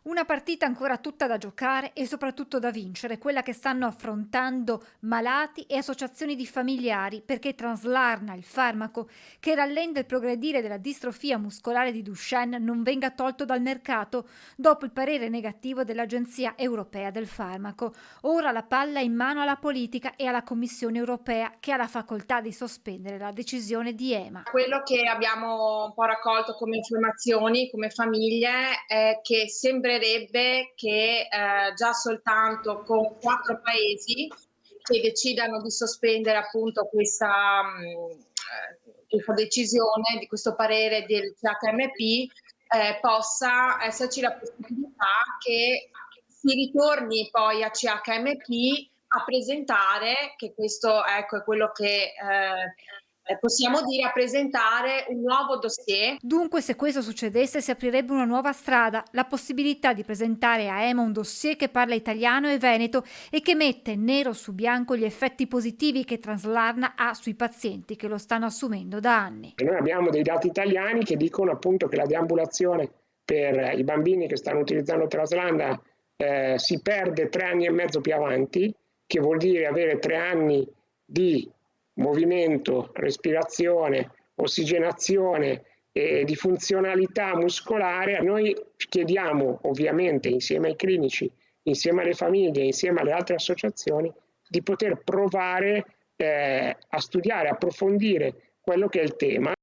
Una partita ancora tutta da giocare e soprattutto da vincere, quella che stanno affrontando malati e associazioni di familiari, perché Translarna, il farmaco che rallenta il progredire della distrofia muscolare di Duchenne, non venga tolto dal mercato dopo il parere negativo dell'Agenzia Europea del Farmaco. Ora la palla è in mano alla politica e alla Commissione Europea, che ha la facoltà di sospendere la decisione di EMA. Quello che abbiamo un po' raccolto come informazioni, come famiglie, è che sembrerebbe che già soltanto con 4 paesi che decidano di sospendere appunto questa decisione, di questo parere del CHMP, possa esserci la possibilità che si ritorni poi a CHMP a presentare, che questo ecco è quello che possiamo dire, a presentare un nuovo dossier. Dunque, se questo succedesse, si aprirebbe una nuova strada, la possibilità di presentare a EMA un dossier che parla italiano e veneto e che mette nero su bianco gli effetti positivi che Translarna ha sui pazienti che lo stanno assumendo da anni. Noi abbiamo dei dati italiani che dicono appunto che la deambulazione per i bambini che stanno utilizzando Translarna si perde 3 anni e mezzo più avanti, che vuol dire avere 3 anni di movimento, respirazione, ossigenazione e di funzionalità muscolare. Noi chiediamo ovviamente insieme ai clinici, insieme alle famiglie, insieme alle altre associazioni di poter provare a studiare, approfondire quello che è il tema.